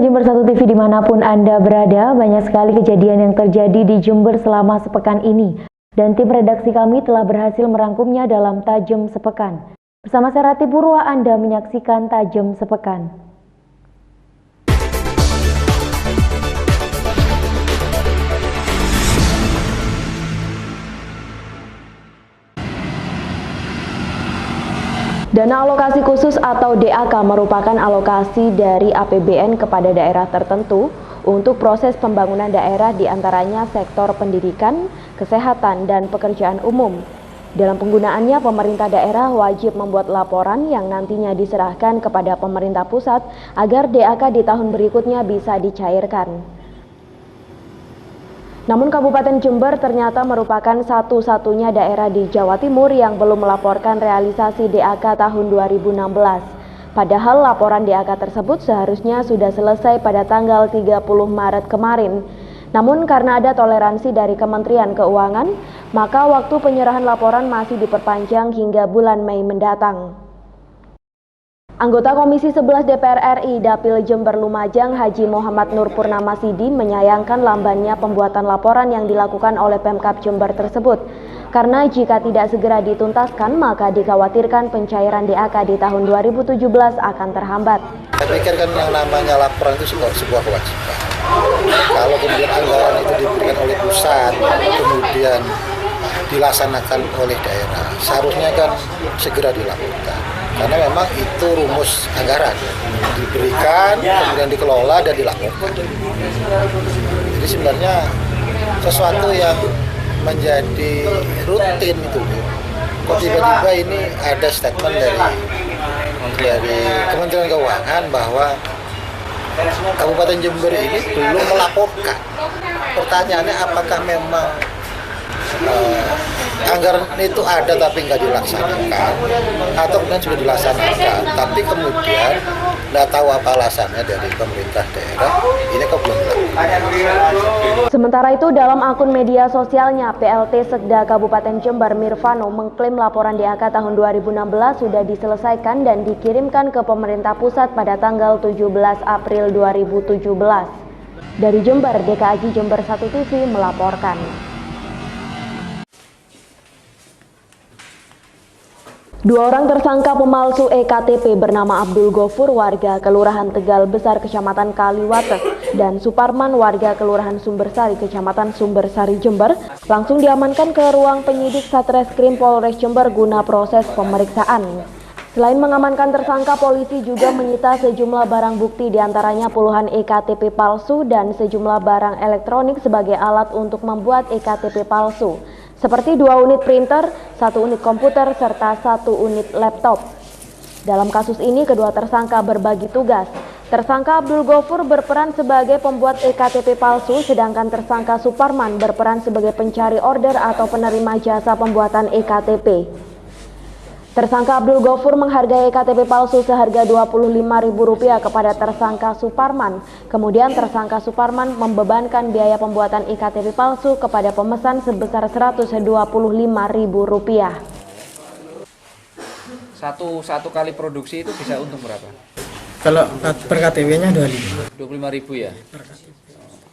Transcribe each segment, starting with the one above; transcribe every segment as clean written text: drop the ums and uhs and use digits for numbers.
Pemirsa Jember 1 TV dimanapun Anda berada, banyak sekali kejadian yang terjadi di Jember selama sepekan ini. Dan tim redaksi kami telah berhasil merangkumnya dalam Tajam Sepekan. Bersama saya Rati Purwa, Anda menyaksikan Tajam Sepekan. Dana alokasi khusus atau DAK merupakan alokasi dari APBN kepada daerah tertentu untuk proses pembangunan daerah diantaranya sektor pendidikan, kesehatan, dan pekerjaan umum. Dalam penggunaannya, pemerintah daerah wajib membuat laporan yang nantinya diserahkan kepada pemerintah pusat agar DAK di tahun berikutnya bisa dicairkan. Namun Kabupaten Jember ternyata merupakan satu-satunya daerah di Jawa Timur yang belum melaporkan realisasi DAK tahun 2016. Padahal laporan DAK tersebut seharusnya sudah selesai pada tanggal 30 Maret kemarin. Namun karena ada toleransi dari Kementerian Keuangan, maka waktu penyerahan laporan masih diperpanjang hingga bulan Mei mendatang. Anggota Komisi 11 DPR RI Dapil Jember Lumajang Haji Muhammad Nur Purnama Sidi menyayangkan lambannya pembuatan laporan yang dilakukan oleh Pemkab Jember tersebut. Karena jika tidak segera dituntaskan, maka dikhawatirkan pencairan DAK di tahun 2017 akan terhambat. Saya pikir kan yang namanya laporan itu sebuah kewajiban. Kalau kemudian anggaran itu diberikan oleh pusat, kemudian dilaksanakan oleh daerah, seharusnya kan segera dilakukan. Karena memang itu rumus anggaran, diberikan, kemudian dikelola dan dilakukan. Jadi sebenarnya sesuatu yang menjadi rutin itu. Kok tiba-tiba ini ada statement dari Kementerian Keuangan bahwa Kabupaten Jember ini belum melaporkan. Pertanyaannya apakah memang anggaran itu ada tapi nggak dilaksanakan, atau kemudian sudah dilaksanakan tapi kemudian nggak tahu apa alasannya dari pemerintah daerah ini kok belum dilakukan. Sementara itu dalam akun media sosialnya, PLT Sekda Kabupaten Jember Mirvano mengklaim laporan DAK tahun 2016 sudah diselesaikan dan dikirimkan ke pemerintah pusat pada tanggal 17 April 2017. Dari Jember, DKAji Jember 1 TV melaporkan. Dua orang tersangka pemalsu EKTP bernama Abdul Gofur warga Kelurahan Tegal Besar Kecamatan Kaliwates dan Suparman warga Kelurahan Sumbersari Kecamatan Sumbersari Jember langsung diamankan ke ruang penyidik Satreskrim Polres Jember guna proses pemeriksaan. Selain mengamankan tersangka, polisi juga menyita sejumlah barang bukti diantaranya puluhan EKTP palsu dan sejumlah barang elektronik sebagai alat untuk membuat EKTP palsu. Seperti 2 unit printer, 1 unit komputer, serta 1 unit laptop. Dalam kasus ini, kedua tersangka berbagi tugas. Tersangka Abdul Gofur berperan sebagai pembuat EKTP palsu, sedangkan tersangka Suparman berperan sebagai pencari order atau penerima jasa pembuatan EKTP. Tersangka Abdul Gofur menghargai EKTP palsu seharga Rp25.000 kepada tersangka Suparman. Kemudian tersangka Suparman membebankan biaya pembuatan EKTP palsu kepada pemesan sebesar Rp125.000. Satu kali produksi itu bisa untung berapa? Kalau per KTP-nya 25.000 ya?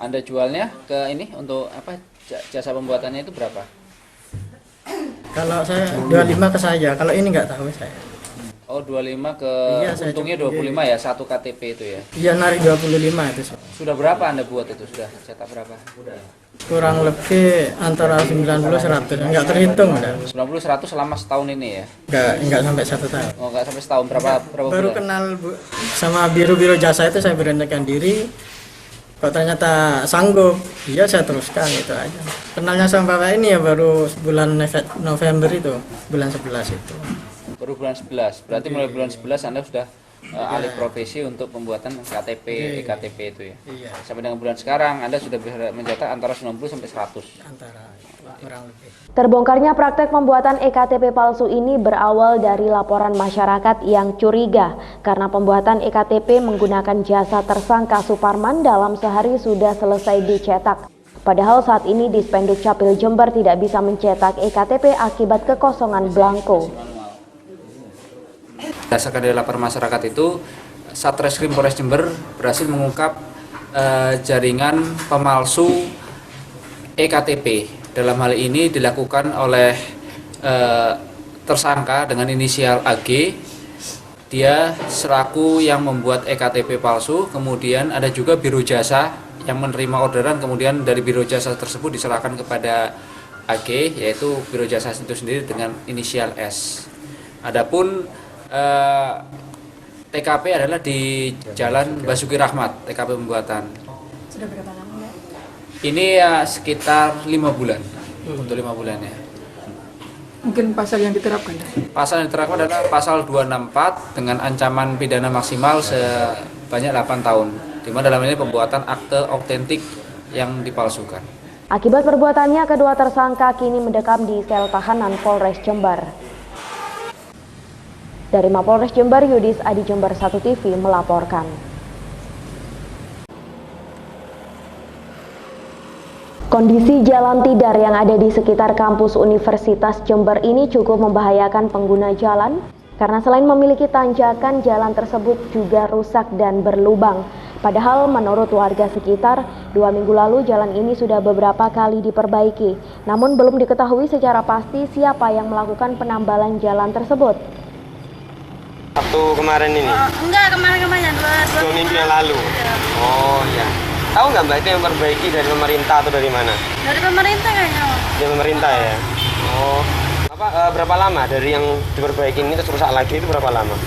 Anda jualnya ke ini untuk apa? Jasa pembuatannya itu berapa? Kalau saya 25 ke saya, kalau ini nggak tahu saya. Oh, 25 ke iya, untungnya 25 ya, satu KTP itu ya? Iya, narik 25 itu. Sudah berapa Anda buat itu? Sudah cetak berapa? Kurang lebih antara 90-100, nggak terhitung udah. 90-100 selama setahun ini ya? Nggak sampai 1 tahun. Oh, nggak sampai setahun, berapa Baru bulan? kenal sama biro-biro jasa itu saya beranikan diri. Kok ternyata sanggup, iya saya teruskan itu aja. Kenalnya sama Bapak ini ya baru bulan November itu, bulan 11 itu. Baru bulan 11, berarti mulai bulan 11 Anda sudah alih profesi untuk pembuatan KTP, EKTP itu ya? Iya. Sampai dengan bulan sekarang Anda sudah bisa mencetak antara 90 sampai 100? Antara kurang lebih. Terbongkarnya praktek pembuatan EKTP palsu ini berawal dari laporan masyarakat yang curiga karena pembuatan EKTP menggunakan jasa tersangka Suparman dalam sehari sudah selesai dicetak. Padahal saat ini Dispenduk Capil Jember tidak bisa mencetak EKTP akibat kekosongan belangko. Berdasarkan dari laporan masyarakat itu, Satreskrim Polres Jember berhasil mengungkap jaringan pemalsu EKTP. Dalam hal ini dilakukan oleh tersangka dengan inisial AG. Dia selaku yang membuat EKTP palsu, kemudian ada juga biro jasa yang menerima orderan, kemudian dari biro jasa tersebut diserahkan kepada AG, yaitu biro jasa itu sendiri dengan inisial S. Adapun TKP adalah di Jalan Basuki Rahmat, TKP pembuatan. Sudah berapa lama ya? Ini ya sekitar 5 bulan, untuk 5 bulan ya. Mungkin pasal yang diterapkan ya? Pasal yang diterapkan adalah pasal 264 dengan ancaman pidana maksimal sebanyak 8 tahun. Di mana dalam ini pembuatan akte autentik yang dipalsukan. Akibat perbuatannya, kedua tersangka kini mendekam di sel tahanan Polres Jember. Dari Mapolres Jember, Yudis Adi, Jember 1 TV melaporkan. Kondisi jalan tidar yang ada di sekitar kampus Universitas Jember ini cukup membahayakan pengguna jalan karena selain memiliki tanjakan, jalan tersebut juga rusak dan berlubang. Padahal menurut warga sekitar, 2 minggu lalu jalan ini sudah beberapa kali diperbaiki. Namun belum diketahui secara pasti siapa yang melakukan penambalan jalan tersebut. Sabtu kemarin ini? Enggak, kemarin-kemarin, dua minggu yang lalu? Ya. Oh ya. Tahu nggak Mbak itu yang memperbaiki dari pemerintah atau dari mana? Dari pemerintah kayaknya. Dari pemerintah ya? Oh. Berapa lama dari yang diperbaiki ini terus rusak lagi itu berapa lama?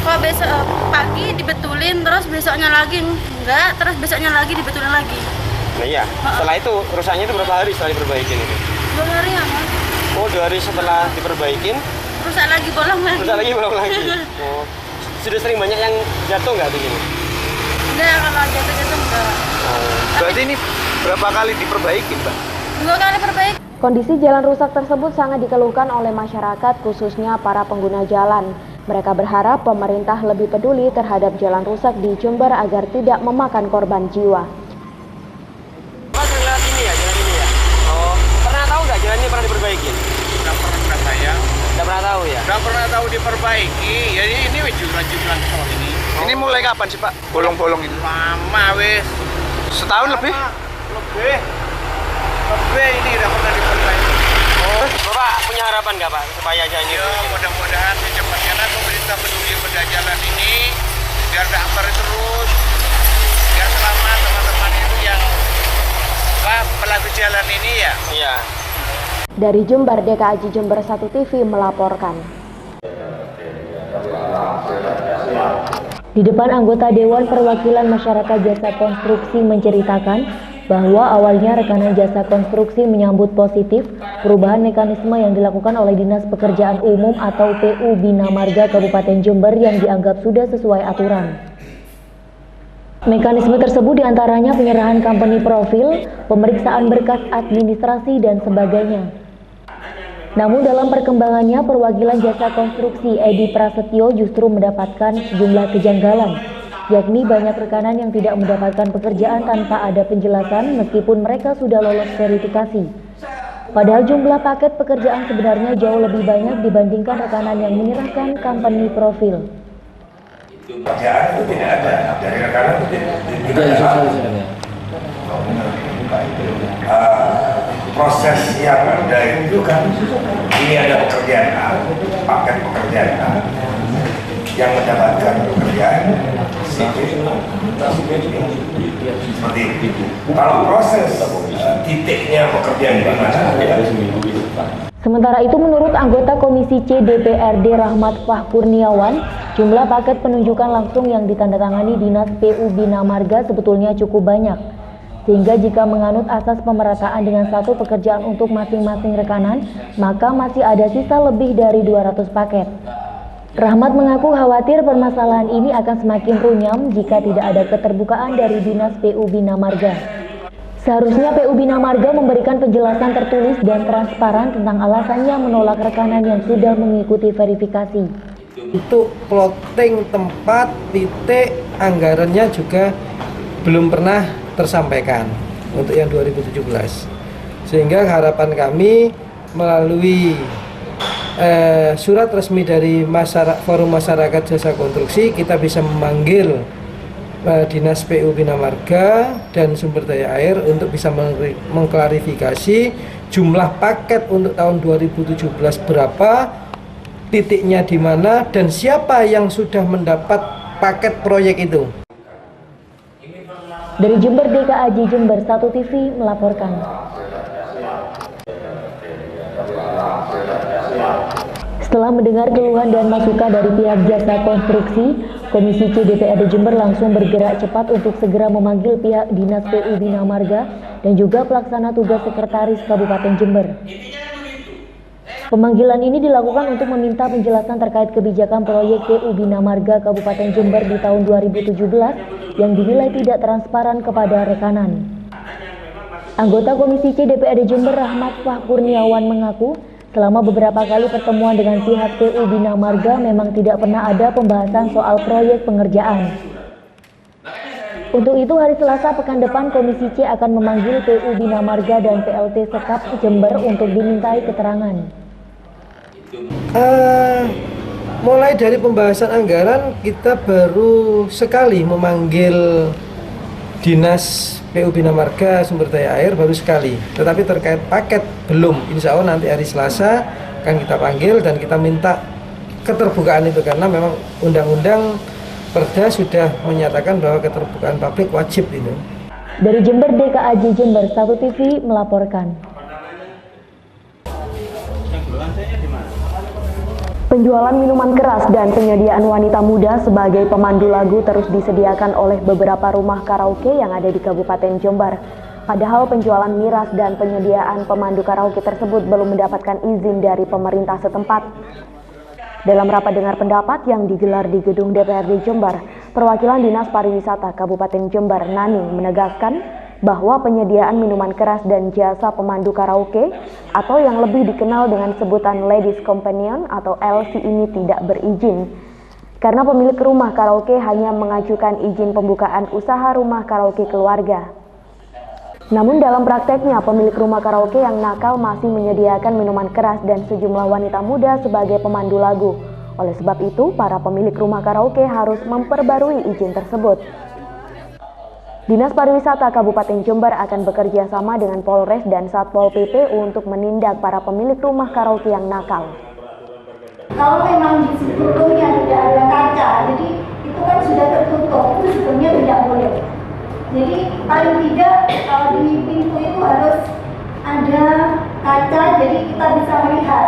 Kalau besok pagi dibetulin, terus besoknya lagi enggak, terus besoknya lagi dibetulin lagi. Nah iya, setelah itu rusaknya itu berapa hari setelah diperbaikin itu? 2 hari ya, Mas. Oh, 2 hari setelah diperbaikin? Rusak lagi, bolong lagi. Rusak lagi, bolong lagi? Oh. Sudah sering banyak yang jatuh nggak di sini? Enggak, kalau jatuh-jatuh enggak. Oh. Berarti ini berapa kali diperbaiki, Mbak? 2 kali perbaiki. Kondisi jalan rusak tersebut sangat dikeluhkan oleh masyarakat, khususnya para pengguna jalan. Mereka berharap pemerintah lebih peduli terhadap jalan rusak di Jember agar tidak memakan korban jiwa. Mas, lewat ini ya, jalan ini ya? Oh, pernah tahu nggak jalan ini pernah diperbaiki? Nggak pernah saya. Nggak pernah tahu ya? Nggak pernah tahu diperbaiki. Jadi ini jualan tol ini. Ini mulai kapan sih Pak? Bolong-bolong ini? Lama wes. Setahun lebih? Lebih ini udah pernah diperbaiki. Oh, Bapak punya harapan nggak Pak supaya jalan ini? Ya mudah-mudahan secepatnya pemerintah peduli pada jalan ini biar daftar terus, biar selamat teman-teman itu yang pelaku jalan ini ya. Iya. Dari Jember, DKAJ Jember 1 TV melaporkan. Di depan anggota Dewan Perwakilan Masyarakat Jasa Konstruksi menceritakan bahwa awalnya rekanan jasa konstruksi menyambut positif perubahan mekanisme yang dilakukan oleh Dinas Pekerjaan Umum atau PU Bina Marga Kabupaten Jember yang dianggap sudah sesuai aturan. Mekanisme tersebut diantaranya penyerahan company profil, pemeriksaan berkas administrasi, dan sebagainya. Namun dalam perkembangannya, perwakilan jasa konstruksi Edi Prasetyo justru mendapatkan sejumlah kejanggalan, yakni banyak rekanan yang tidak mendapatkan pekerjaan tanpa ada penjelasan meskipun mereka sudah lolos verifikasi. Padahal jumlah paket pekerjaan sebenarnya jauh lebih banyak dibandingkan rekanan yang menyerahkan company profil. Pekerjaan itu tidak ada, dari rekanan itu tidak ada. Proses yang ada itu kan, ini ada pekerjaan A, paket pekerjaan A, yang mendapatkan pekerjaan seperti itu. Kalau proses titiknya pekerjaan di mana? Sementara itu menurut anggota Komisi C DPRD Rahmat Fahkurniawan, jumlah paket penunjukan langsung yang ditandatangani Dinas PU Bina Marga sebetulnya cukup banyak. Sehingga jika menganut asas pemerataan dengan satu pekerjaan untuk masing-masing rekanan, maka masih ada sisa lebih dari 200 paket. Rahmat mengaku khawatir permasalahan ini akan semakin runyam jika tidak ada keterbukaan dari Dinas PU Bina Marga. Seharusnya PU Bina Marga memberikan penjelasan tertulis dan transparan tentang alasannya menolak rekanan yang sudah mengikuti verifikasi. Untuk plotting tempat, titik, anggarannya juga belum pernah tersampaikan untuk yang 2017. Sehingga harapan kami melalui surat resmi dari Forum Masyarakat Jasa Konstruksi, kita bisa memanggil Dinas PU Bina Marga dan Sumber Daya Air untuk bisa mengklarifikasi jumlah paket untuk tahun 2017 berapa, titiknya di mana, dan siapa yang sudah mendapat paket proyek itu. Dari Jember, DKAJ Jember 1 TV melaporkan. Setelah mendengar keluhan dan masukan dari pihak jasa konstruksi, Komisi C DPRD Jember langsung bergerak cepat untuk segera memanggil pihak Dinas PU Bina Marga dan juga pelaksana tugas Sekretaris Kabupaten Jember. Pemanggilan ini dilakukan untuk meminta penjelasan terkait kebijakan proyek PU Bina Marga Kabupaten Jember di tahun 2017 yang dinilai tidak transparan kepada rekanan. Anggota Komisi C DPRD Jember Rahmat Fah Kurniawan mengaku, selama beberapa kali pertemuan dengan pihak PU Bina Marga memang tidak pernah ada pembahasan soal proyek pengerjaan. Untuk itu hari Selasa pekan depan Komisi C akan memanggil PU Bina Marga dan PLT Sekap Jember untuk dimintai keterangan. Mulai dari pembahasan anggaran, kita baru sekali memanggil Dinas PU Bina Marga Sumber Daya Air baru sekali, tetapi terkait paket belum. Insya Allah nanti hari Selasa akan kita panggil dan kita minta keterbukaan itu, karena memang undang-undang Perda sudah menyatakan bahwa keterbukaan publik wajib itu. Dari Jember, DKAJ Jember 1 TV melaporkan. Penjualan minuman keras dan penyediaan wanita muda sebagai pemandu lagu terus disediakan oleh beberapa rumah karaoke yang ada di Kabupaten Jember. Padahal penjualan miras dan penyediaan pemandu karaoke tersebut belum mendapatkan izin dari pemerintah setempat. Dalam rapat dengar pendapat yang digelar di gedung DPRD Jember, perwakilan Dinas Pariwisata Kabupaten Jember Naning menegaskan bahwa penyediaan minuman keras dan jasa pemandu karaoke atau yang lebih dikenal dengan sebutan Ladies Companion atau LC ini tidak berizin. Karena pemilik rumah karaoke hanya mengajukan izin pembukaan usaha rumah karaoke keluarga. Namun dalam prakteknya pemilik rumah karaoke yang nakal masih menyediakan minuman keras dan sejumlah wanita muda sebagai pemandu lagu. Oleh sebab itu, para pemilik rumah karaoke harus memperbarui izin tersebut. Dinas Pariwisata Kabupaten Jember akan bekerja sama dengan Polres dan Satpol PP untuk menindak para pemilik rumah karaoke yang nakal. Kalau memang di sebelumnya tidak ada kaca, jadi itu kan sudah tertutup, itu sebelumnya tidak boleh. Jadi paling tidak di pintu itu harus ada kaca, jadi kita bisa melihat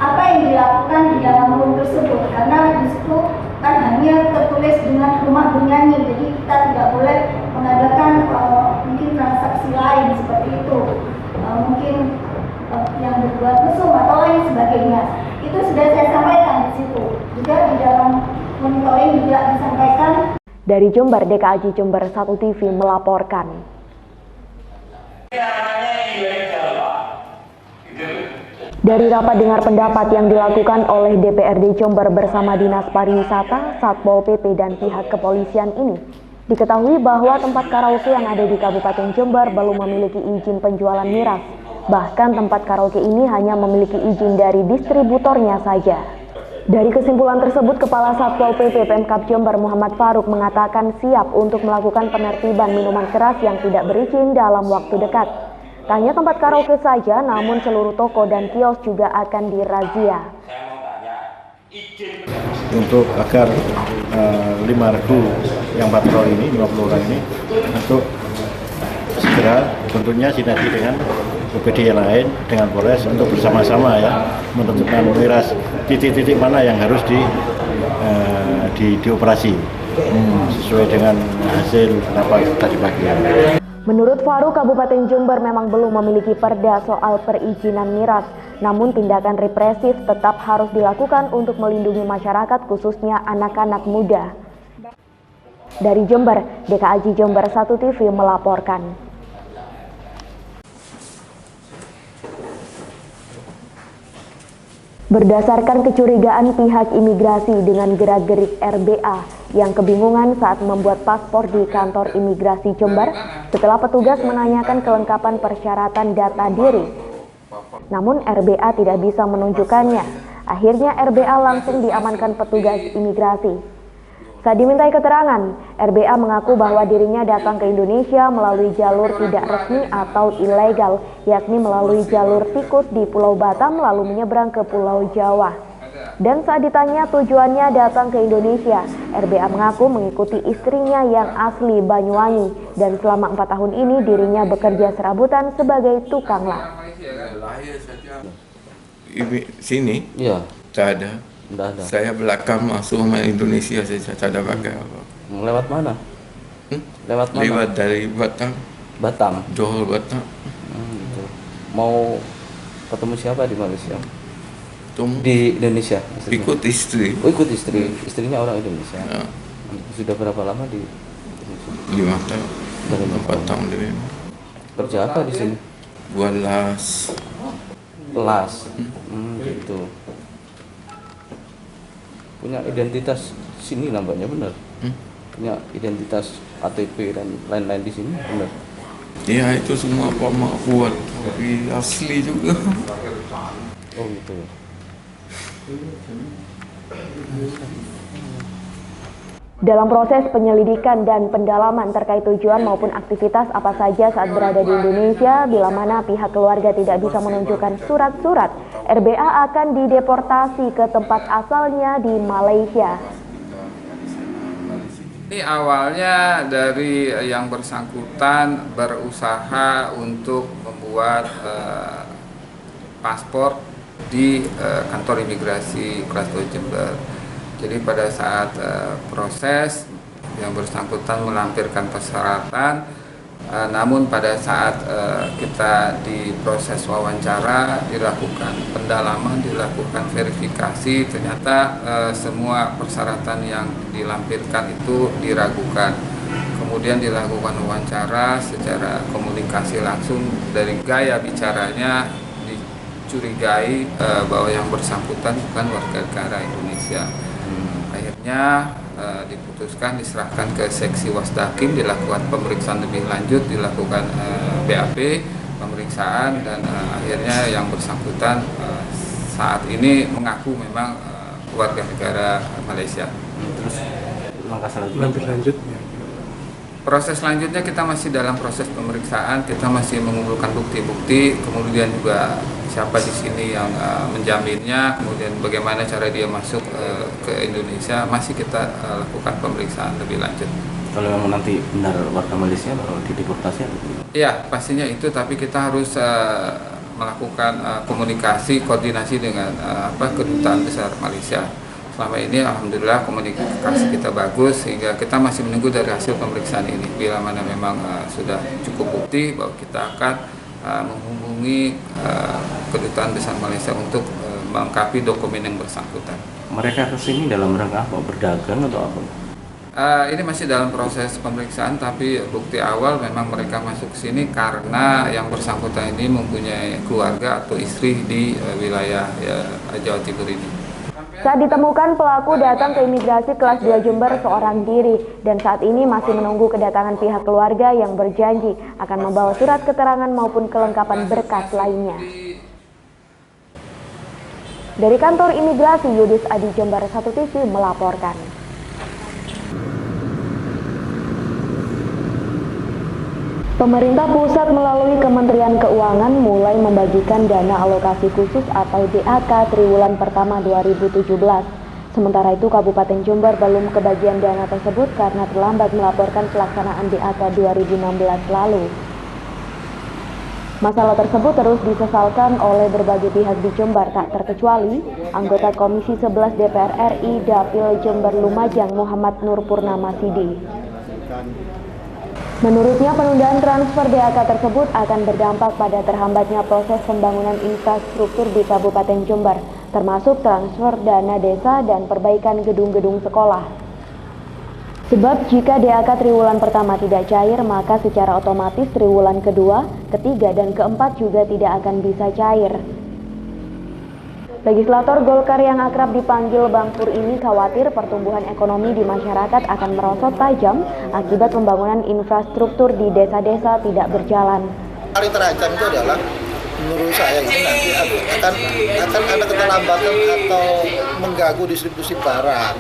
apa yang dilakukan di dalam room tersebut. Karena di situ kan hanya tertulis dengan rumah bernyanyi, jadi kita tidak boleh mengadakan mungkin transaksi lain seperti itu, mungkin yang berbuat mesum atau lain sebagainya. Itu sudah saya sampaikan di situ. Juga di dalam monitoring juga disampaikan. Dari Jember, DKAJ Jember 1 TV melaporkan. Dari rapat dengar pendapat yang dilakukan oleh DPRD Jember bersama Dinas Pariwisata, Satpol PP dan pihak kepolisian ini, diketahui bahwa tempat karaoke yang ada di Kabupaten Jember belum memiliki izin penjualan miras. Bahkan tempat karaoke ini hanya memiliki izin dari distributornya saja. Dari kesimpulan tersebut, Kepala Satpol PP Pemkab Jember Muhammad Faruk mengatakan siap untuk melakukan penertiban minuman keras yang tidak berizin dalam waktu dekat. Tak hanya tempat karaoke saja, namun seluruh toko dan kios juga akan dirazia. Untuk agar 5 regu yang patroli ini, 50 orang ini, untuk segera tentunya sinergi dengan UPD yang lain, dengan Polres untuk bersama-sama ya menentukan miras titik-titik mana yang harus dioperasi sesuai dengan hasil rapat tadi pagi. Menurut Faruk, Kabupaten Jember memang belum memiliki perda soal perizinan miras, namun tindakan represif tetap harus dilakukan untuk melindungi masyarakat, khususnya anak-anak muda. Dari Jember, DKAJ Jember 1 TV melaporkan. Berdasarkan kecurigaan pihak imigrasi dengan gerak-gerik RBA yang kebingungan saat membuat paspor di kantor imigrasi Jember setelah petugas menanyakan kelengkapan persyaratan data diri. Namun RBA tidak bisa menunjukkannya. Akhirnya RBA langsung diamankan petugas imigrasi. Saat dimintai keterangan, RBA mengaku bahwa dirinya datang ke Indonesia melalui jalur tidak resmi atau ilegal, yakni melalui jalur tikus di Pulau Batam lalu menyeberang ke Pulau Jawa. Dan saat ditanya tujuannya datang ke Indonesia, RBA mengaku mengikuti istrinya yang asli Banyuwangi dan selama 4 tahun ini dirinya bekerja serabutan sebagai tukang las. Sini? Iya. Tak ada. Tidak ada. Saya belakang masuk sama Indonesia saja, tak ada pakai apa. Lewat mana? Lewat mana? Lewat dari Batam. Batam? Johor Batam. Gitu. Mau ketemu siapa di Malaysia? Tunggu. Di Indonesia? Istrinya. Ikut istri. Oh, ikut istri. Istrinya orang Indonesia. Ya. Sudah berapa lama di Indonesia? 5 tahun. Dari 4 tahun lebih. Kerja apa di sini? Buat las. Las. Gitu. Punya identitas sini nampaknya, benar? Punya identitas KTP dan lain-lain di sini, benar? Ya, itu semua Pak Mak buat. Tapi asli juga. Oh gitu ya. Dalam proses penyelidikan dan pendalaman terkait tujuan maupun aktivitas apa saja saat berada di Indonesia, bila mana pihak keluarga tidak bisa menunjukkan surat-surat, RBA akan dideportasi ke tempat asalnya di Malaysia. Ini awalnya dari yang bersangkutan berusaha untuk membuat paspor di kantor imigrasi kelas 2 Jember. Jadi pada saat proses yang bersangkutan melampirkan persyaratan, namun pada saat kita di proses wawancara dilakukan pendalaman, dilakukan verifikasi, ternyata semua persyaratan yang dilampirkan itu diragukan. Kemudian dilakukan wawancara secara komunikasi langsung, dari gaya bicaranya dicurigai bahwa yang bersangkutan bukan warga negara Indonesia. Akhirnya diputuskan diserahkan ke seksi Wasdakim, dilakukan pemeriksaan lebih lanjut, dilakukan BAP pemeriksaan, dan akhirnya yang bersangkutan saat ini mengaku memang warga negara Malaysia. Terus langkah selanjutnya? Proses selanjutnya kita masih dalam proses pemeriksaan, kita masih mengumpulkan bukti-bukti, kemudian juga siapa di sini yang menjaminnya, kemudian bagaimana cara dia masuk ke Indonesia, masih kita lakukan pemeriksaan lebih lanjut. Kalau memang nanti benar warga Malaysia baru dideportasi? Iya, pastinya itu, tapi kita harus melakukan komunikasi, koordinasi dengan Kedutaan Besar Malaysia. Selama ini alhamdulillah komunikasi kita bagus, sehingga kita masih menunggu dari hasil pemeriksaan ini. Bila mana memang sudah cukup bukti, bahwa kita akan menghubungi Kedutaan Besar Malaysia untuk melengkapi dokumen yang bersangkutan. Mereka kesini dalam rangka apa? Berdagang atau apa? Ini masih dalam proses pemeriksaan, tapi bukti awal memang mereka masuk ke sini karena yang bersangkutan ini mempunyai keluarga atau istri di wilayah Jawa Timur ini. Saat ditemukan, pelaku datang ke imigrasi kelas 2 Jember seorang diri dan saat ini masih menunggu kedatangan pihak keluarga yang berjanji akan membawa surat keterangan maupun kelengkapan berkas lainnya. Dari kantor imigrasi, Yudis Adi, Jember 1 TV melaporkan. Pemerintah pusat melalui Kementerian Keuangan mulai membagikan dana alokasi khusus atau DAK triwulan pertama 2017. Sementara itu Kabupaten Jember belum kebagian dana tersebut karena terlambat melaporkan pelaksanaan DAK 2016 lalu. Masalah tersebut terus disesalkan oleh berbagai pihak di Jember, tak terkecuali anggota Komisi 11 DPR RI Dapil Jember Lumajang Muhammad Nur Purnama Sidi. Menurutnya, penundaan transfer DAK tersebut akan berdampak pada terhambatnya proses pembangunan infrastruktur di Kabupaten Jember, termasuk transfer dana desa dan perbaikan gedung-gedung sekolah. Sebab jika DAK triwulan pertama tidak cair, maka secara otomatis triwulan kedua, ketiga, dan keempat juga tidak akan bisa cair. Legislator Golkar yang akrab dipanggil Bang Pur ini khawatir pertumbuhan ekonomi di masyarakat akan merosot tajam akibat pembangunan infrastruktur di desa-desa tidak berjalan. Paling terancam itu adalah menurut saya ini nanti akan ada keterlambatan atau mengganggu distribusi barang.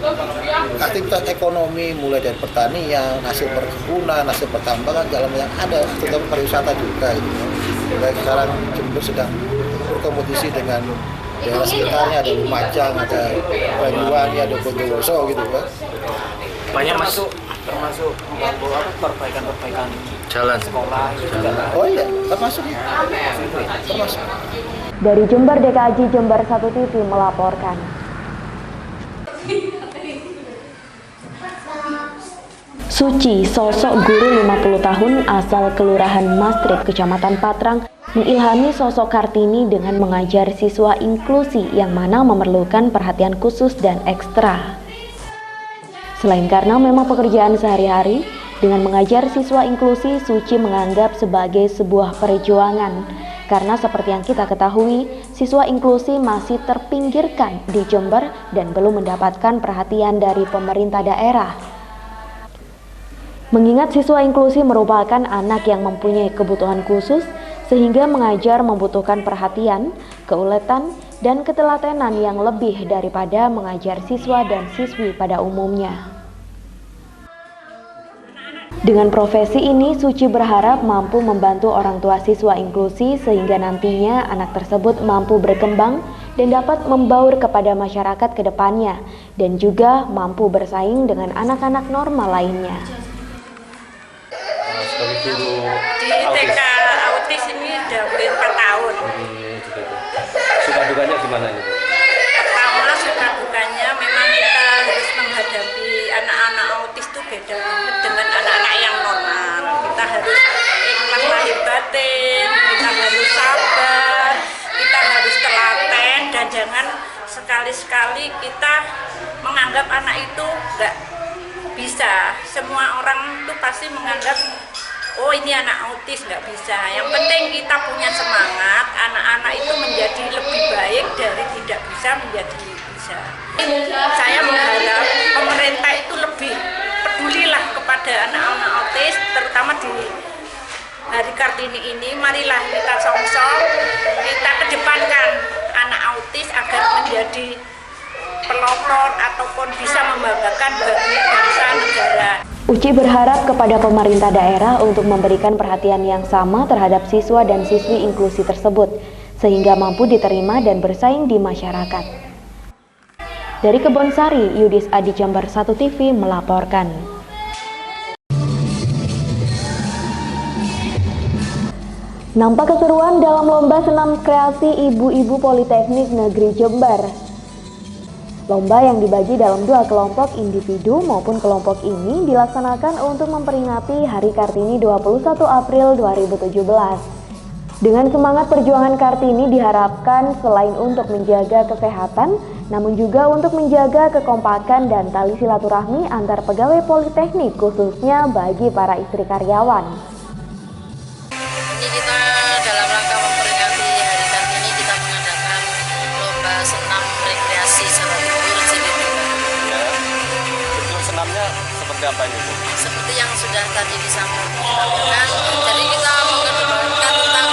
Aktivitas ekonomi mulai dari pertanian, hasil perkebunan, hasil pertambangan, dalam yang ada, terutama pariwisata juga. Gitu. Baik sekarang Jember sedang berkompetisi dengan daerah sekitarnya, ada Lumajang, ada Banyuwangi, ada Bondowoso gitu kan. Banyak termasuk perbaikan jalan sekolah juga. Oh iya, termasuk. Dari Jember, DKJ Jember 1 TV melaporkan. Suci, sosok guru 50 tahun asal Kelurahan Mastrip, Kecamatan Patrang, mengilhami sosok Kartini dengan mengajar siswa inklusi yang mana memerlukan perhatian khusus dan ekstra. Selain karena memang pekerjaan sehari-hari, dengan mengajar siswa inklusi, Suci menganggap sebagai sebuah perjuangan. Karena seperti yang kita ketahui, siswa inklusi masih terpinggirkan di Jember dan belum mendapatkan perhatian dari pemerintah daerah. Mengingat siswa inklusi merupakan anak yang mempunyai kebutuhan khusus, sehingga mengajar membutuhkan perhatian, keuletan, dan ketelatenan yang lebih daripada mengajar siswa dan siswi pada umumnya. Dengan profesi ini, Suci berharap mampu membantu orang tua siswa inklusi sehingga nantinya anak tersebut mampu berkembang dan dapat membaur kepada masyarakat ke depannya dan juga mampu bersaing dengan anak-anak normal lainnya. Di TK autis ini udah 4 tahun. Suka dukanya gimana nih, Bu? Pertama suka dukanya memang kita harus menghadapi anak-anak autis itu beda banget dengan anak-anak yang normal. Kita harus ikhlas lahir batin, kita harus sabar, kita harus telaten, dan jangan sekali-sekali kita menganggap anak itu nggak bisa. Semua orang itu pasti menganggap oh ini anak autis, nggak bisa. Yang penting kita punya semangat, anak-anak itu menjadi lebih baik dari tidak bisa menjadi bisa. Saya mengharap pemerintah itu lebih pedulilah kepada anak-anak autis, terutama di Hari Kartini ini. Marilah kita song-song, kita kedepankan anak autis agar menjadi pelopor ataupun bisa membanggakan bagi bangsa negara. Uci berharap kepada pemerintah daerah untuk memberikan perhatian yang sama terhadap siswa dan siswi inklusi tersebut, sehingga mampu diterima dan bersaing di masyarakat. Dari Kebonsari, Yudis Adi Jember 1 TV melaporkan. Nampak keseruan dalam lomba senam kreasi ibu-ibu Politeknik Negeri Jember. Lomba yang dibagi dalam 2 kelompok individu maupun kelompok ini dilaksanakan untuk memperingati Hari Kartini 21 April 2017. Dengan semangat perjuangan Kartini diharapkan selain untuk menjaga kesehatan, namun juga untuk menjaga kekompakan dan tali silaturahmi antar pegawai Politeknik, khususnya bagi para istri karyawan. Ini kita dalam rangka memperingati Hari Kartini, kita mengadakan lomba senam rekreasi Jawa Timur jilid 2. Ya, bentuk senamnya seperti apa ini, Bu? Seperti yang sudah tadi disampaikan, jadi kita mengedepankan tentang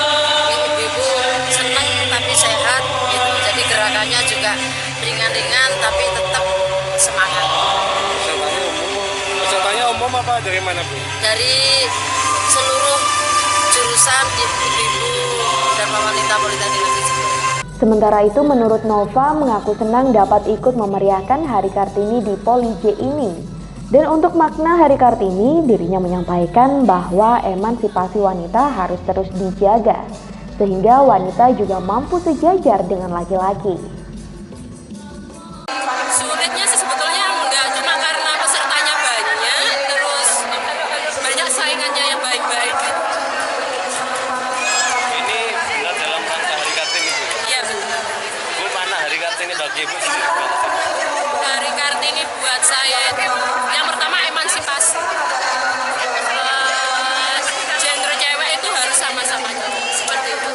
ibu-ibu senang tapi sehat, gitu. Jadi gerakannya juga ringan-ringan tapi tetap semangat. Pesertanya umum apa dari mana, Bu? Dari seluruh jurusan ibu-ibu dan wanita Politeknik Negeri Jember. Sementara itu, menurut Nova mengaku senang dapat ikut memeriahkan Hari Kartini di Poli J ini. Dan untuk makna Hari Kartini, dirinya menyampaikan bahwa emansipasi wanita harus terus dijaga, sehingga wanita juga mampu sejajar dengan laki-laki. Sulitnya sih sebetulnya enggak cuma karena pesertanya banyak, terus banyak saingannya yang baik-baik. Ini benar dalam rangka Hari Kartini, Bu? Iya benar. Bu, mana Hari Kartini bagi Ibu? Hari Kartini buat saya itu yang pertama emansipasi. Gender cewek itu harus sama-sama seperti itu.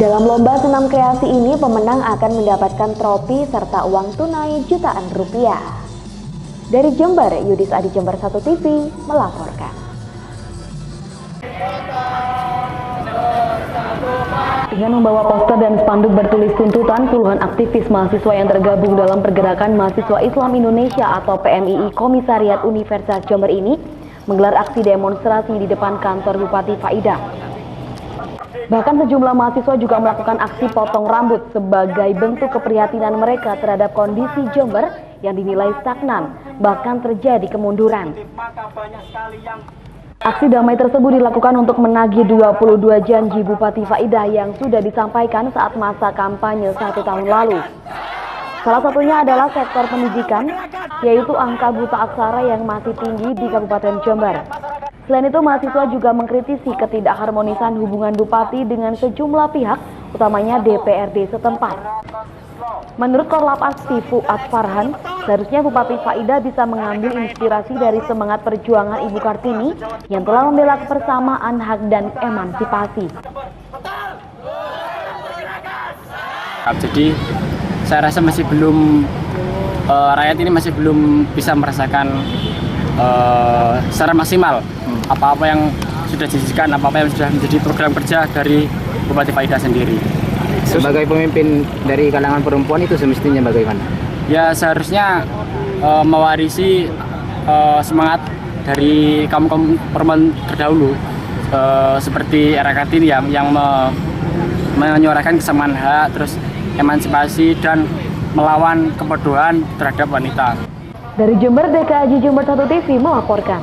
Dalam lomba senam kreasi ini, pemenang akan mendapatkan trofi serta uang tunai jutaan rupiah. Dari Jember, Yudis Adi Jember 1 TV melaporkan. Dengan membawa poster dan spanduk bertulis tuntutan, puluhan aktivis mahasiswa yang tergabung dalam Pergerakan Mahasiswa Islam Indonesia atau PMII Komisariat Universitas Jember ini menggelar aksi demonstrasi di depan kantor Bupati Faidah. Bahkan sejumlah mahasiswa juga melakukan aksi potong rambut sebagai bentuk keprihatinan mereka terhadap kondisi Jember yang dinilai stagnan, bahkan terjadi kemunduran. Aksi damai tersebut dilakukan untuk menagih 22 janji Bupati Faidah yang sudah disampaikan saat masa kampanye 1 tahun lalu. Salah satunya adalah sektor pendidikan, yaitu angka buta aksara yang masih tinggi di Kabupaten Jember. Selain itu, mahasiswa juga mengkritisi ketidakharmonisan hubungan Bupati dengan sejumlah pihak, utamanya DPRD setempat. Menurut Korlap Aksi Fuad Farhan, seharusnya Bupati Faidah bisa mengambil inspirasi dari semangat perjuangan Ibu Kartini yang telah membela kebersamaan, hak, dan emansipasi. Jadi saya rasa masih belum, rakyat ini masih belum bisa merasakan secara maksimal apa-apa yang sudah disajikan, apa-apa yang sudah menjadi program kerja dari Bupati Faidah sendiri. Sebagai pemimpin dari kalangan perempuan itu semestinya bagaimana? Ya seharusnya mewarisi semangat dari kaum perempuan terdahulu, seperti era Kartini yang menyuarakan kesamaan hak, terus emansipasi dan melawan kebodohan terhadap wanita. Dari Jember, DKJ Jember 1 TV melaporkan.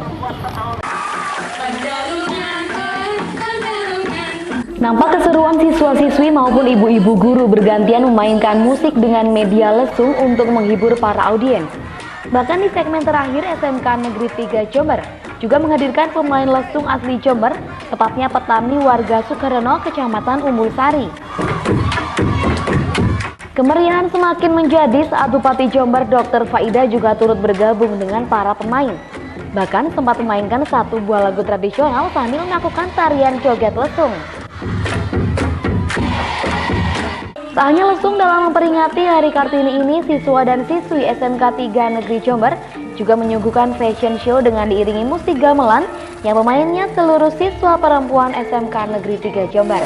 Nampak keseruan siswa-siswi maupun ibu-ibu guru bergantian memainkan musik dengan media lesung untuk menghibur para audiens. Bahkan di segmen terakhir, SMK Negeri 3 Jember juga menghadirkan pemain lesung asli Jember, tepatnya petani warga Sukareno, Kecamatan Umbul Sari. Kemeriahan semakin menjadi saat Bupati Jember Dr. Faidah juga turut bergabung dengan para pemain. Bahkan sempat memainkan satu buah lagu tradisional sambil melakukan tarian joget lesung. Tak hanya lesung dalam memperingati Hari Kartini ini, siswa dan siswi SMK 3 Negeri Jember juga menyuguhkan fashion show dengan diiringi musik gamelan yang pemainnya seluruh siswa perempuan SMK Negeri 3 Jember.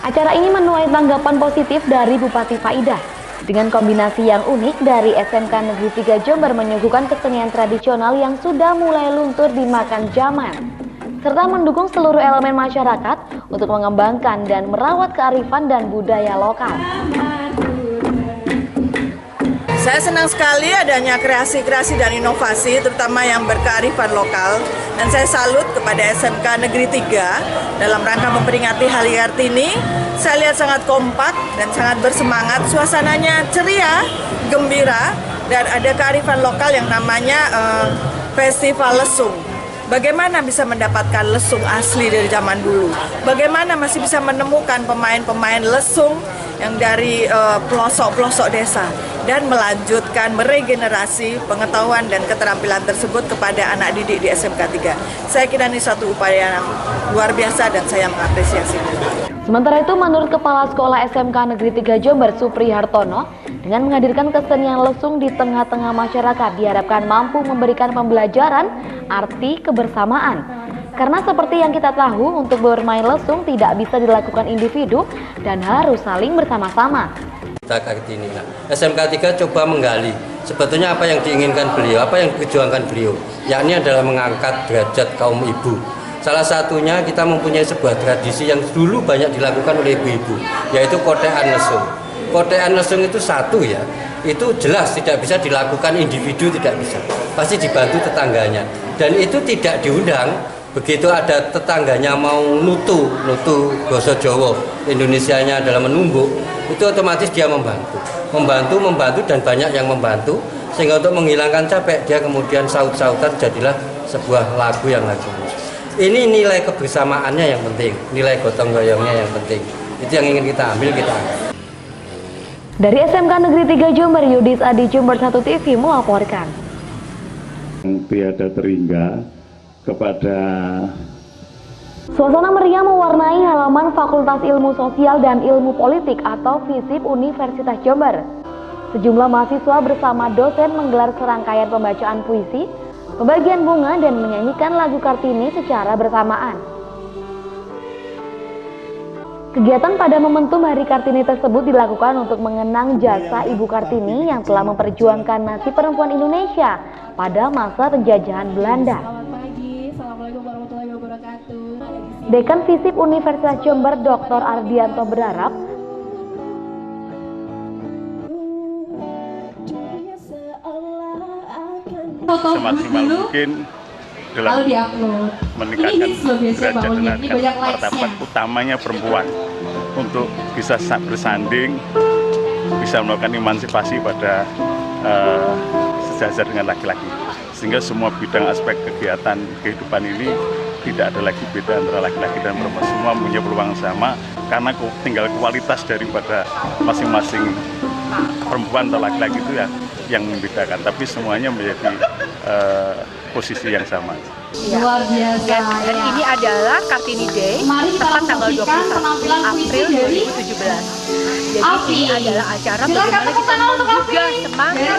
Acara ini menuai tanggapan positif dari Bupati Faidah. Dengan kombinasi yang unik dari SMK Negeri 3 Jember menyuguhkan kesenian tradisional yang sudah mulai luntur dimakan zaman, serta mendukung seluruh elemen masyarakat untuk mengembangkan dan merawat kearifan dan budaya lokal. Saya senang sekali adanya kreasi-kreasi dan inovasi, terutama yang berkearifan lokal. Dan saya salut kepada SMK Negeri 3 dalam rangka memperingati Hari Kartini. Saya lihat sangat kompak dan sangat bersemangat, suasananya ceria, gembira, dan ada kearifan lokal yang namanya Festival Lesung. Bagaimana bisa mendapatkan lesung asli dari zaman dulu? Bagaimana masih bisa menemukan pemain-pemain lesung yang dari pelosok-pelosok desa dan melanjutkan meregenerasi pengetahuan dan keterampilan tersebut kepada anak didik di SMK 3. Saya kira ini suatu upaya yang luar biasa dan saya mengapresiasi. Sementara itu, menurut Kepala Sekolah SMK Negeri 3 Jember, Supri Hartono, dengan menghadirkan kesenian lesung di tengah-tengah masyarakat diharapkan mampu memberikan pembelajaran arti kebersamaan. Karena seperti yang kita tahu, untuk bermain lesung tidak bisa dilakukan individu dan harus saling bersama-sama. Kartini. SMK 3 coba menggali sebetulnya apa yang diinginkan beliau, apa yang diperjuangkan beliau, yakni adalah mengangkat derajat kaum ibu. Salah satunya kita mempunyai sebuah tradisi yang dulu banyak dilakukan oleh ibu-ibu, yaitu kotean lesung. Kotean lesung itu satu ya, itu jelas tidak bisa dilakukan individu, tidak bisa. Pasti dibantu tetangganya. Dan itu tidak diundang, begitu ada tetangganya mau nutu basa Jawa, Indonesianya adalah menumbuk, itu otomatis dia membantu dan banyak yang membantu, sehingga untuk menghilangkan capek dia kemudian saut-sautan jadilah sebuah lagu yang lagu. Ini nilai kebersamaannya yang penting, nilai gotong royongnya yang penting. Itu yang ingin kita ambil, kita ambil. Dari SMK Negeri 3 Jember, Yudis Adi Jember 1 TV melaporkan. Tiada terhingga kepada Suasana meriah mewarnai halaman Fakultas Ilmu Sosial dan Ilmu Politik atau FISIP Universitas Jember. Sejumlah mahasiswa bersama dosen menggelar serangkaian pembacaan puisi, pembagian bunga dan menyanyikan lagu Kartini secara bersamaan. Kegiatan pada momentum Hari Kartini tersebut dilakukan untuk mengenang jasa Ibu Kartini yang telah memperjuangkan nasib perempuan Indonesia pada masa penjajahan Belanda. Assalamualaikum warahmatullahi wabarakatuh. Dekan Fisip Universitas Jember Dr. Ardianto berharap semaksimal mungkin dalam meningkatkan derajat dan harkat martabat utamanya perempuan untuk bisa bersanding, bisa melakukan emansipasi pada sejajar dengan laki-laki, sehingga semua bidang aspek kegiatan kehidupan ini tidak ada lagi beda antara laki-laki dan perempuan, semua punya peluang sama karena tinggal kualitas daripada masing-masing perempuan atau laki-laki itu ya yang membedakan, tapi semuanya menjadi posisi yang sama. Luar biasa. Dan ini adalah Kartini Day, tepat tanggal 21 April 2017. Jadi ini adalah acara bagaimana kita menggugah semangat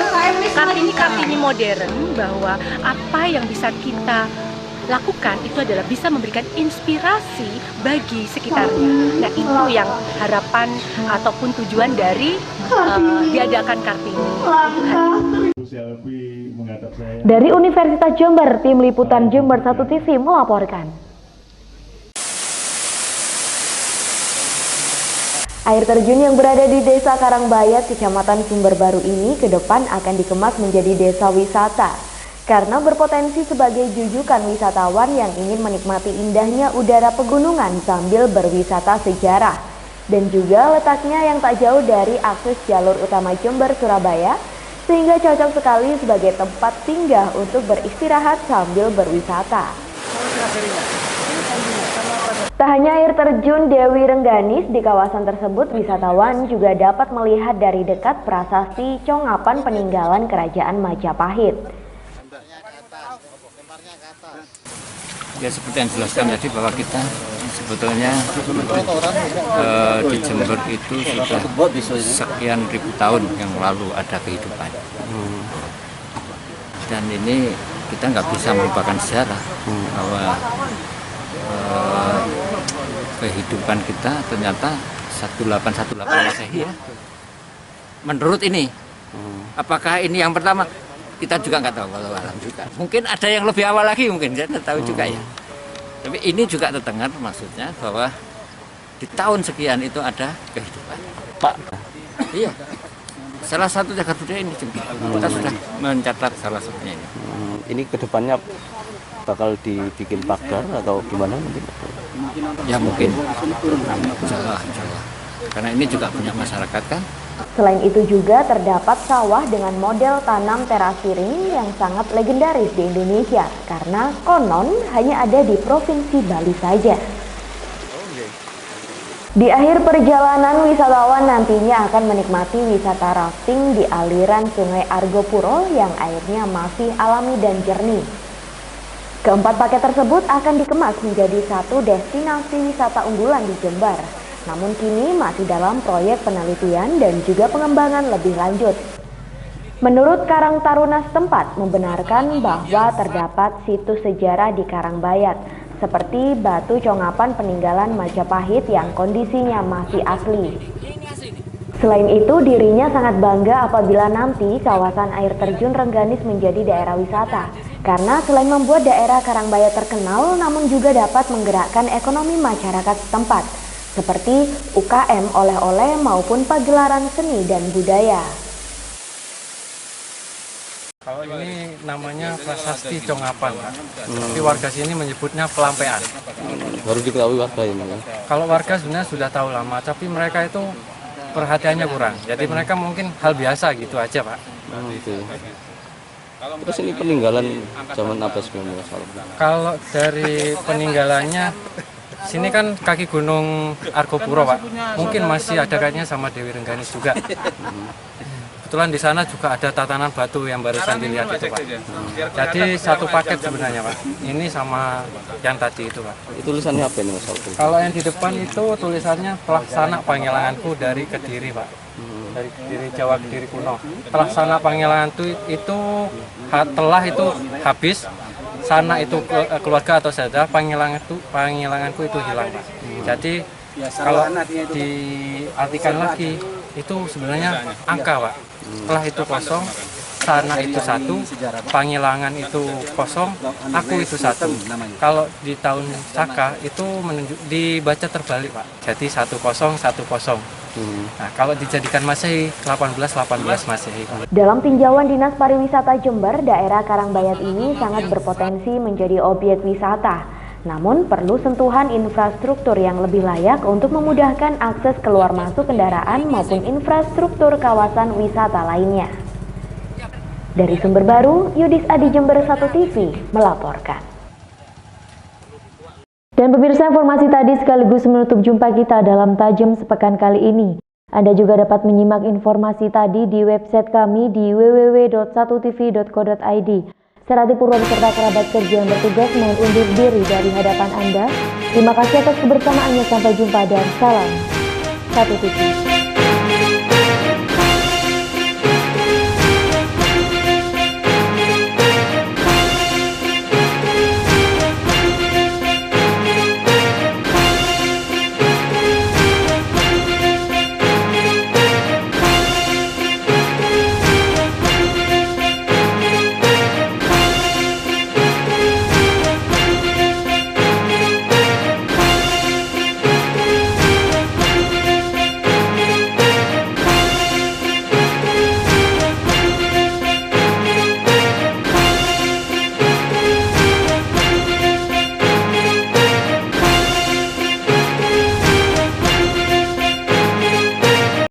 Kartini modern, bahwa apa yang bisa kita lakukan itu adalah bisa memberikan inspirasi bagi sekitarnya. Nah, itu yang harapan ataupun tujuan dari diadakan Kartini. Dari Universitas Jember, tim liputan Jember 1 TV melaporkan. Air terjun yang berada di Desa Karangbayat, Kecamatan Sumber Baru ini ke depan akan dikemas menjadi desa wisata karena berpotensi sebagai jujukan wisatawan yang ingin menikmati indahnya udara pegunungan sambil berwisata sejarah, dan juga letaknya yang tak jauh dari akses jalur utama Jember Surabaya, sehingga cocok sekali sebagai tempat singgah untuk beristirahat sambil berwisata. Tak hanya air terjun Dewi Rengganis, di kawasan tersebut wisatawan juga dapat melihat dari dekat prasasti Congapan peninggalan Kerajaan Majapahit. Ya, seperti yang dijelaskan tadi bahwa kita sebetulnya di Jember itu sudah sekian ribu tahun yang lalu ada kehidupan. Dan ini kita nggak bisa melupakan sejarah bahwa kehidupan kita ternyata 1818 Masehi ya. Menurut ini, apakah ini yang pertama? Kita juga nggak tahu, kalau alam juga. Mungkin ada yang lebih awal lagi, mungkin saya tidak tahu juga ya. Tapi ini juga terdengar maksudnya bahwa di tahun sekian itu ada kehidupan. Pak. Iya. Salah satu cagar budaya ini juga. Kita sudah mencatat salah satunya ini. Ini kedepannya bakal dibikin pagar atau gimana nanti? Ya mungkin. Jawa. Karena ini juga punya masyarakat kan. Selain itu juga terdapat sawah dengan model tanam teras piring yang sangat legendaris di Indonesia karena konon hanya ada di Provinsi Bali saja. Di akhir perjalanan, wisatawan nantinya akan menikmati wisata rafting di aliran Sungai Argopuro yang airnya masih alami dan jernih. Keempat paket tersebut akan dikemas menjadi satu destinasi wisata unggulan di Jember. Namun kini masih dalam proyek penelitian dan juga pengembangan lebih lanjut. Menurut Karang Taruna setempat membenarkan bahwa terdapat situs sejarah di Karangbayat, seperti batu congapan peninggalan Majapahit yang kondisinya masih asli. Selain itu, dirinya sangat bangga apabila nanti kawasan air terjun Rengganis menjadi daerah wisata, karena selain membuat daerah Karangbayat terkenal, namun juga dapat menggerakkan ekonomi masyarakat setempat, seperti UKM oleh-oleh maupun pagelaran seni dan budaya. Kalau ini namanya prasasti Congapan, tapi warga sini menyebutnya pelampean. Baru diketahui warga ini. Kalau warga sebenarnya sudah tahu lama, tapi mereka itu perhatiannya kurang. Jadi mereka mungkin hal biasa gitu aja, Pak. Gitu. Terus ini peninggalan zaman apa sebenarnya? Kalau dari peninggalannya, sini kan kaki gunung Argopuro, Pak. Mungkin masih ada kaitannya sama Dewi Rengganis juga. Kebetulan di sana juga ada tatanan batu yang barusan dilihat itu, Pak. Jadi satu paket sebenarnya, Pak. Ini sama yang tadi itu, Pak. Itu tulisannya apa ini, Mas? Kalau yang di depan itu tulisannya Pelaksana Pangelanganku dari Kediri, Pak. Dari Kediri, Jawa Kediri kuno. Pelaksana Pangelanganku itu telah itu habis. Sana itu keluarga atau saudara, panggilanganku itu hilang, Pak. Jadi Kalau diartikan lagi itu sebenarnya angka, Pak. Setelah itu kosong, sana itu 1, Pangilangan itu kosong, aku itu 1. Kalau di tahun Saka itu dibaca terbalik, Pak. Jadi 1010. Nah, kalau dijadikan Masehi 1818 Masehi. Dalam tinjauan Dinas Pariwisata Jember, daerah Karangbayat ini sangat berpotensi menjadi objek wisata. Namun perlu sentuhan infrastruktur yang lebih layak untuk memudahkan akses keluar masuk kendaraan maupun infrastruktur kawasan wisata lainnya. Dari sumber baru, Yudis Adi Jember 1 TV melaporkan. Dan pemirsa, informasi tadi sekaligus menutup jumpa kita dalam Tajam Sepekan kali ini. Anda juga dapat menyimak informasi tadi di website kami di www.1tv.co.id. Serati Purwo beserta kerabat kerja yang bertugas mohon undur diri dari hadapan Anda. Terima kasih atas kebersamaannya, sampai jumpa dan salam 1 TV.